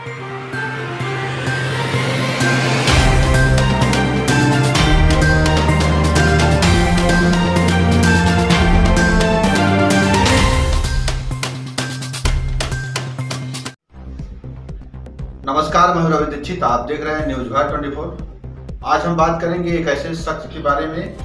नमस्कार, मैं रवि दीक्षित। आप देख रहे हैं न्यूज भारत 24। आज हम बात करेंगे एक ऐसे शख्स के बारे में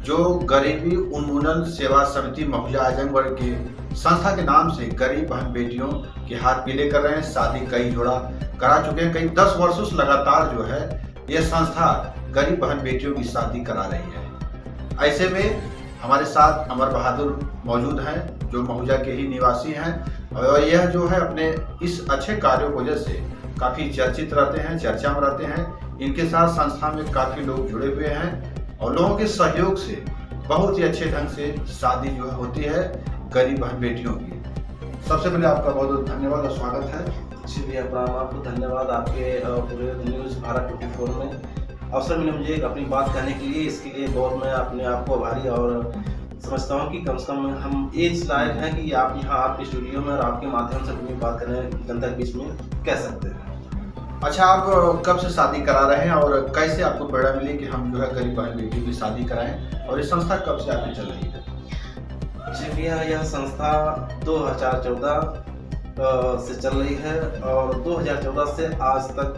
जो गरीबी उन्मूलन सेवा समिति महुआ आजमगढ़ के संस्था के नाम से गरीब बहन बेटियों के हाथ पीले कर रहे हैं। शादी कई जोड़ा करा चुके हैं। कई 10 वर्षों से लगातार जो है ये संस्था गरीब बहन बेटियों की शादी करा रही है। ऐसे में हमारे साथ अमर बहादुर मौजूद हैं जो महुआ के ही निवासी हैं और यह जो है अपने इस अच्छे कार्यों की वजह से काफ़ी चर्चित रहते हैं, चर्चा में रहते हैं। इनके साथ संस्था में काफ़ी लोग जुड़े हुए हैं और लोगों के सहयोग से बहुत ही अच्छे ढंग से शादी जो होती है गरीब बहन बेटियों की। सबसे पहले आपका बहुत बहुत धन्यवाद और स्वागत है। जी भैया प्रणाम, आपको धन्यवाद। आपके पूरे न्यूज़ भारत 24 में अवसर मिले मुझे अपनी बात कहने के लिए। इसके लिए बहुत मैं अपने आप को आभारी और समझता हूँ कि कम से कम हम इस लायक हैं कि आप यहाँ आपके स्टूडियो में और आपके माध्यम से अपनी बात करें, जनता के बीच में कह सकते हैं। अच्छा, आप कब से शादी करा रहे हैं और कैसे आपको प्रेरणा मिली कि हम जो है गरीब बहन बेटियों की शादी कराएं, और ये संस्था कब से आपकी चल रही है? जी भैया, यह संस्था 2014 से चल रही है और 2014 से आज तक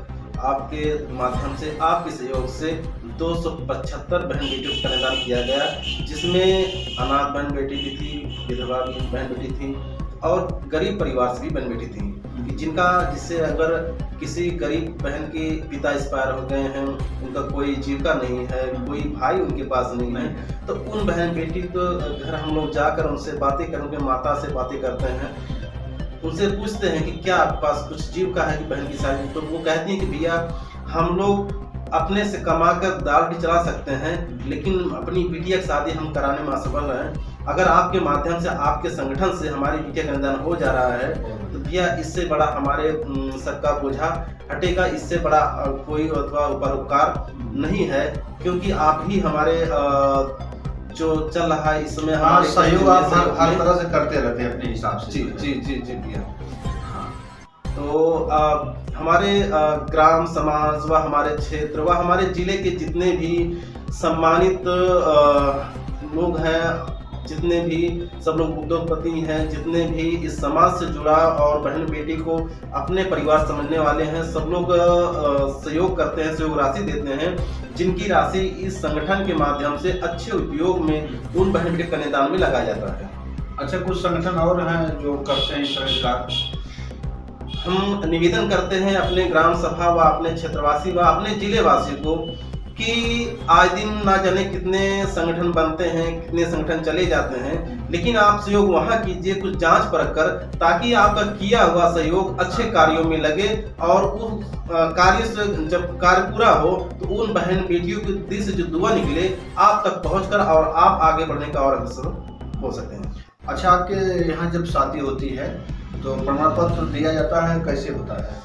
आपके माध्यम से, आपके सहयोग से 275 बहन बेटियों का कन्यादान किया गया, जिसमें अनाथ बहन बेटी भी थी, विधवा भी बहन बेटी थी और गरीब परिवार से भी बहन बेटी थी, जिससे अगर किसी गरीब बहन के पिता एक्सपायर हो गए हैं, उनका कोई जीविका नहीं है, कोई भाई उनके पास नहीं है, तो उन बहन बेटी को घर हम लोग जाकर उनसे बातें कर, उनके माता से बातें करते हैं, उनसे पूछते हैं कि क्या आपके पास कुछ जीविका है कि बहन की शादी। तो वो कहती हैं कि भैया हम लोग अपने से कमाकर दाल भी चला सकते हैं, लेकिन अपनी बिटिया की शादी हम कराने में असफल हैं। अगर आपके माध्यम से, आपके संगठन से हमारी बिटिया का निदान हो जा रहा है तो भैया इससे बड़ा हमारे सबका बोझा हटेगा, इससे बड़ा कोई अथवा परोपकार नहीं है, क्योंकि आप ही हमारे जो चल रहा है इसमें हमारे सहयोग आप हर तरह से करते रहते हैं अपने हिसाब से। जी जी जी जी भैया। तो हमारे ग्राम समाज व हमारे क्षेत्र व हमारे जिले के जितने भी सम्मानित लोग हैं, जितने भी सब लोग उद्योगपति हैं, जितने भी इस समाज से जुड़ा और बहन बेटी को अपने परिवार समझने वाले हैं, सब लोग सहयोग करते हैं, सहयोग राशि देते हैं, जिनकी राशि इस संगठन के माध्यम से अच्छे उपयोग में उन बहन बेटी कन्यादान में लगाया जाता है। अच्छा, कुछ संगठन और हैं जो करते हैं इस तरह का? हम निवेदन करते हैं अपने ग्राम सभा व अपने क्षेत्रवासी व अपने जिले वासी को कि आज दिन ना जाने कितने संगठन बनते हैं, कितने संगठन चले जाते हैं, लेकिन आप सहयोग वहाँ कीजिए, कुछ जांच परख कर, ताकि आपका किया हुआ सहयोग अच्छे कार्यों में लगे और उस कार्य से जब कार्य पूरा हो तो उन बहन बेटियों के दिल से जो दुआ निकले आप तक पहुँचकर और आप आगे बढ़ने का और अग्रसर हो सकते हैं। अच्छा, आपके यहाँ जब शादी होती है तो प्रमाण पत्र दिया जाता है, कैसे होता है?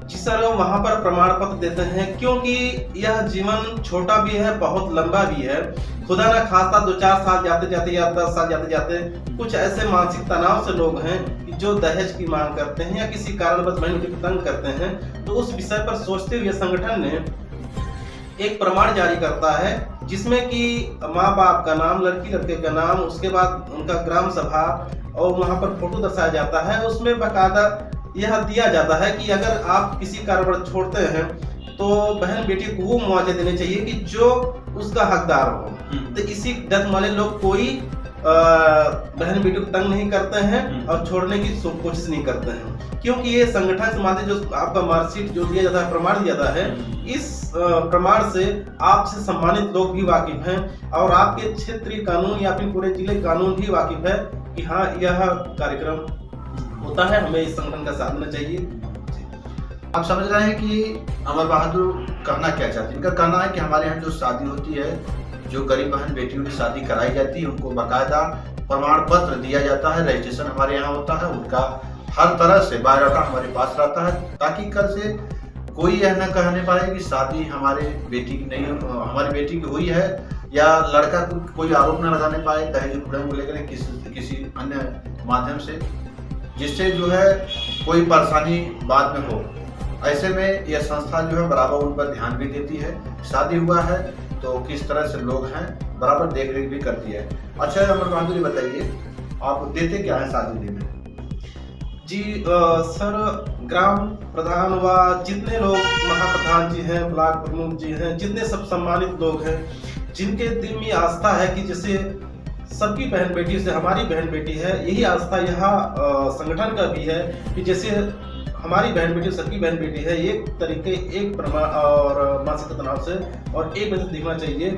जी सर, वहाँ पर प्रमाण पत्र देते हैं, क्योंकि यह जीवन छोटा भी है, बहुत लंबा भी है। खुदा ना खास्ता 2-4 साल जाते जाते या 10 साल जाते जाते कुछ ऐसे मानसिक तनाव से लोग हैं कि जो दहेज की मांग करते हैं या किसी कारणवश बहन बेटी को तंग करते हैं, तो उस विषय पर सोचते हुए संगठन ने एक प्रमाण जारी करता है, जिसमें कि माँ बाप का नाम, लड़की लड़के का नाम, उसके बाद उनका ग्राम सभा और वहाँ पर फोटो दर्शाया जाता है। उसमें बाकायदा यह दिया जाता है कि अगर आप किसी कारणवश छोड़ते हैं तो बहन बेटी को वो मुआवजा देने चाहिए कि जो उसका हकदार हो। तो इसी डर वाले लोग कोई बहन बेटी को तंग नहीं करते हैं और छोड़ने की कोशिश नहीं करते हैं, क्योंकि ये संगठन से माध्यम जो आपका मार्कशीट जो दिया जाता है, प्रमाण दिया जाता है, इस प्रमाण से आपसे सम्मानित लोग भी वाकिफ हैं और आपके क्षेत्रीय कानून या फिर पूरे जिले कानून भी वाकिफ है कि हाँ यह कार्यक्रम होता है, हमें इस संगठन का साथ देना चाहिए। आप समझ रहे हैं कि अमर बहादुर कहना क्या चाहते हैं? इनका कहना है कि हमारे यहाँ जो शादी होती है, जो गरीब बहन बेटियों की शादी कराई जाती है, उनको बाकायदा प्रमाण पत्र दिया जाता है, रजिस्ट्रेशन हमारे यहाँ होता है, उनका हर तरह से बायोडाटा हमारे पास रहता है, ताकि कल से कोई यह न कहने पाए कि शादी हमारे बेटी की नहीं, हमारी बेटी की हुई है, या लड़का को कोई आरोप न लगाने पाए दहेज को लेकर किसी अन्य माध्यम से, जिससे जो है कोई परेशानी बाद में हो। ऐसे में यह संस्था जो है बराबर उन पर ध्यान भी देती है। शादी हुआ है तो किस तरह से लोग हैं बराबर देख रेख भी करती है। अच्छा अमर बहादुर जी बताइए, आप देते क्या है शादी में? जी सर, ग्राम प्रधान व जितने लोग महाप्रधान जी हैं, ब्लॉक प्रमुख जी हैं, जितने सब सम्मानित लोग हैं, जिनके दिल में आस्था है कि जैसे सबकी बहन बेटी से हमारी बहन बेटी है, यही आस्था यहाँ संगठन का भी है कि जैसे हमारी बहन बेटी सबकी बहन बेटी है, एक तरीके एक प्रमाण और मानसिक तनाव से और एक वजह दिखना चाहिए।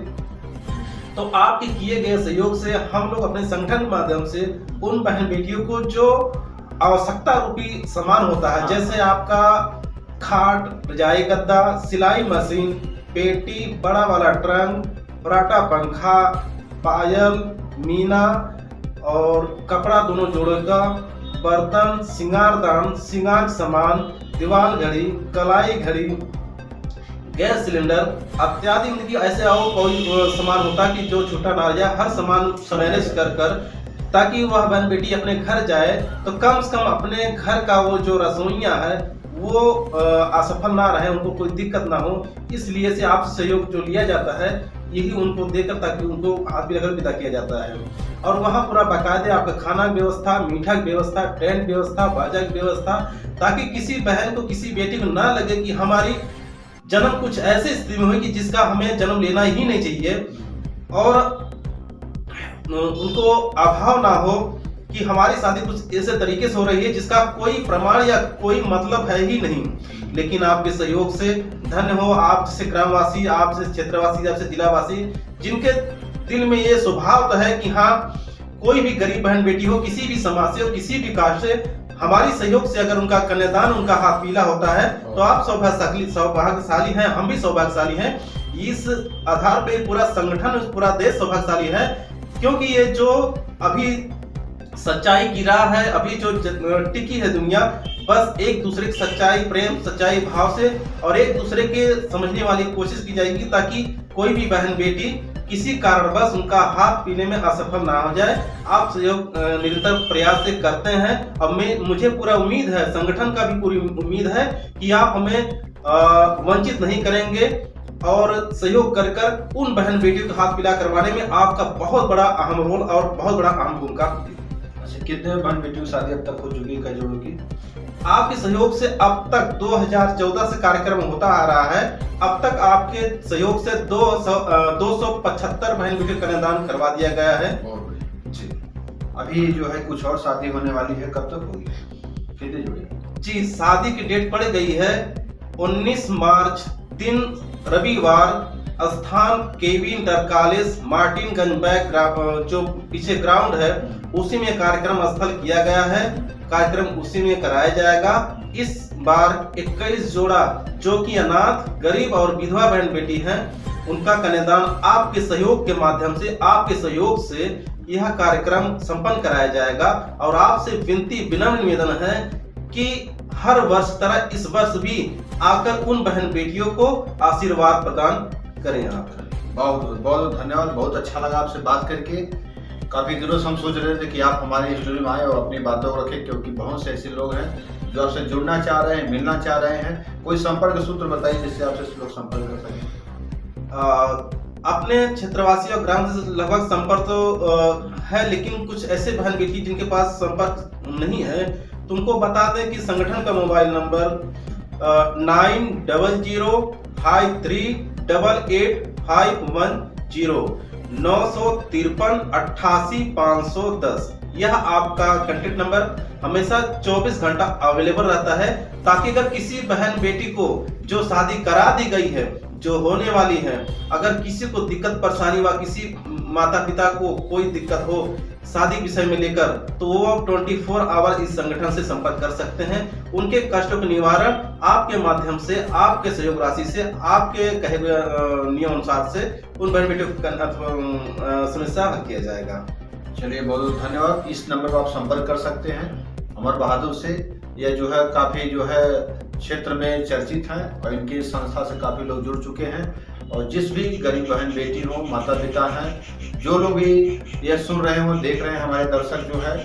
तो आपके किए गए सहयोग से हम लोग अपने संगठन के माध्यम से उन बहन बेटियों को जो आवश्यकता रूपी सामान होता है, जैसे आपका खाट, रजाई गद्दा, सिलाई मशीन, पेटी, बड़ा वाला ट्रंक, फराटा पंखा, पायल, मीना और कपड़ा दोनों जोड़े का, बर्तन, श्रृंगारदान, श्रृंगार सामान, दीवार घड़ी, कलाई घड़ी, गैस सिलेंडर इत्यादि ऐसे और कोई सामान होता है कि जो छूटा ना जाए, हर सामान मैनेज कर ताकि वह बहन बेटी अपने घर जाए तो कम से कम अपने घर का वो जो रसोइयाँ है वो असफल ना रहे, उनको कोई दिक्कत ना हो। इसलिए से आपसे सहयोग जो लिया जाता है यही उनको देकर ताकि उनको हाथ भी लगाकर विदा किया जाता है। और वहाँ पूरा बाकायदे आपका खाना की व्यवस्था, मीठा की व्यवस्था, टेंट व्यवस्था, बाजा की व्यवस्था, ताकि किसी बहन को किसी बेटी को ना लगे कि हमारी जन्म कुछ ऐसे स्थिति में हुई कि जिसका हमें जन्म लेना ही नहीं चाहिए और उनको अभाव ना हो कि हमारी शादी कुछ ऐसे तरीके से हो रही है जिसका कोई प्रमाण या कोई मतलब है ही नहीं। लेकिन आपके सहयोग से धन्य हो आप जैसे ग्रामवासी, आप जैसे क्षेत्रवासी, आपसे जिलावासी, जिनके दिल में ये स्वभाव तो है कि हाँ कोई भी गरीब बहन बेटी हो, किसी भी समाज से हो, किसी भी कास्ट से, हमारी सहयोग से अगर उनका कन्यादान, उनका हाथ पीला होता है तो आप सौभाग्यशाली हैं, हम भी सौभाग्यशाली हैं। इस आधार पे पूरा संगठन, पूरा देश सौभाग्यशाली है, क्योंकि ये जो अभी सच्चाई की राह है, अभी जो टिकी है दुनिया, बस एक दूसरे की सच्चाई, प्रेम, सच्चाई भाव से और एक दूसरे के समझने वाली कोशिश की जाएगी ताकि कोई भी बहन बेटी किसी कारणवश उनका हाथ पीने में असफल ना हो जाए। आप सहयोग निरंतर प्रयास से करते हैं और मुझे पूरा उम्मीद है, संगठन का भी पूरी उम्मीद है कि आप हमें वंचित नहीं करेंगे और सहयोग कर कर उन बहन बेटियों का हाथ पीला करवाने में आपका बहुत बड़ा अहम रोल और बहुत बड़ा अहम भूमिका। अच्छा, कितने बहन बेटियों की शादी अब तक हो चुकी है, कई जोड़ों की? आपके सहयोग से अब तक 2014 से कार्यक्रम होता आ रहा है, अब तक आपके सहयोग से 275 बहन बेटियों का कन्यादान करवा दिया गया है। जी, अभी जो है कुछ और शादी होने वाली है, कब तक होगी, कितने जोड़े? जी, शादी की डेट पड़ गई है 19 मार्च दिन रविवार, स्थान केवी इंटर कॉलेज, मार्टिनगंज बैक, जो पीछे ग्राउंड है उसी में कार्यक्रम स्थल किया गया है। कार्यक्रम उसी में कराया जाएगा। इस बार 21 जोड़ा जो कि अनाथ, गरीब और विधवा बहन बेटी हैं, उनका कन्यादान आपके सहयोग के माध्यम से, आपके सहयोग से यह कार्यक्रम संपन्न कराया जाएगा। और आपसे विनती, विनम्र निवेदन है कि हर वर्ष तरह इस वर्ष भी आकर उन बहन बेटियों को आशीर्वाद प्रदान करें। आप बहुत बहुत धन्यवाद, बहुत अच्छा लगा आपसे बात करके। काफी दिनों से हम सोच रहे थे कि आप हमारे स्टूडियो में आए और अपनी बातों को रखें, क्योंकि बहुत से ऐसे लोग हैं जो आपसे जुड़ना चाह रहे हैं, मिलना चाह रहे हैं। कोई संपर्क सूत्र बताइए जिससे आपसे लोग संपर्क कर सकें। अपने क्षेत्रवासी और ग्राम से लगभग संपर्क तो है, लेकिन कुछ ऐसे बहन बेटी जिनके पास संपर्क नहीं है, तुमको बता दें कि संगठन का मोबाइल नंबर 9003888510 953-88-510। यह आपका कांटेक्ट नंबर हमेशा 24 घंटा अवेलेबल रहता है, ताकि अगर किसी बहन बेटी को जो शादी करा दी गई है, जो होने वाली है, अगर किसी को दिक्कत परेशानी व किसी माता पिता को कोई दिक्कत हो शादी विषय में लेकर, तो वो 24 आवर इस संगठन से संपर्क कर सकते हैं। उनके कष्टों के निवारण आपके माध्यम से, आपके सहयोग राशि से, आपके कहे हुए नियम अनुसार से उन बहन बेटियों की समस्या हल किया जाएगा। चलिए, बहुत बहुत धन्यवाद। इस नंबर पर आप संपर्क कर सकते हैं अमर बहादुर से। यह जो है काफी जो है क्षेत्र में चर्चित हैं और इनकी संस्था से काफी लोग जुड़ चुके हैं। और जिस भी गरीब बहन बेटी हो, माता पिता हैं, जो लोग भी ये सुन रहे हो, देख रहे हैं, हमारे दर्शक जो है,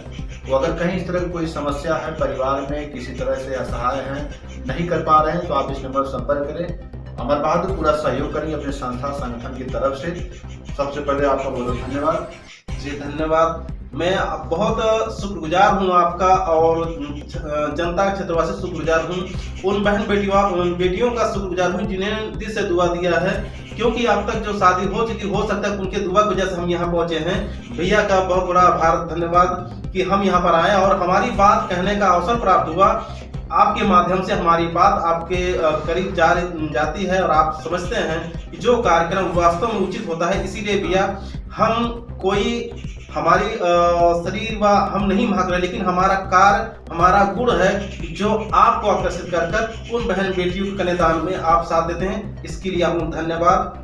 वो अगर कहीं इस तरह की कोई समस्या है, परिवार में किसी तरह से असहाय हैं, नहीं कर पा रहे हैं, तो आप इस नंबर पर संपर्क करें। अमर बहादुर पूरा सहयोग करेंगे अपने संस्था संगठन की तरफ से। सबसे पहले आपका बहुत बहुत धन्यवाद। जी धन्यवाद। मैं बहुत शुक्रगुजार हूँ आपका और जनता क्षेत्रवासी शुक्रगुजार हूँ। उन बहन बेटियों का शुक्रगुजार हूँ जिन्हें दिल से दुआ दिया है, क्योंकि अब तक जो शादी हो चुकी, हो सकता है उनके दुआ की वजह से हम यहाँ पहुँचे हैं। भैया का बहुत बड़ा आभार, धन्यवाद कि हम यहाँ पर आए और हमारी बात कहने का अवसर प्राप्त हुआ। आपके माध्यम से हमारी बात आपके करीब जाती है और आप समझते हैं कि जो कार्यक्रम वास्तव में उचित होता है। इसीलिए भैया हम कोई हमारी शरीर व हम नहीं भाग रहे, लेकिन हमारा कार्य, हमारा गुण है जो आपको आकर्षित कर कर उन बहन बेटियों के कन्यादान में आप साथ देते हैं। इसके लिए आपको धन्यवाद।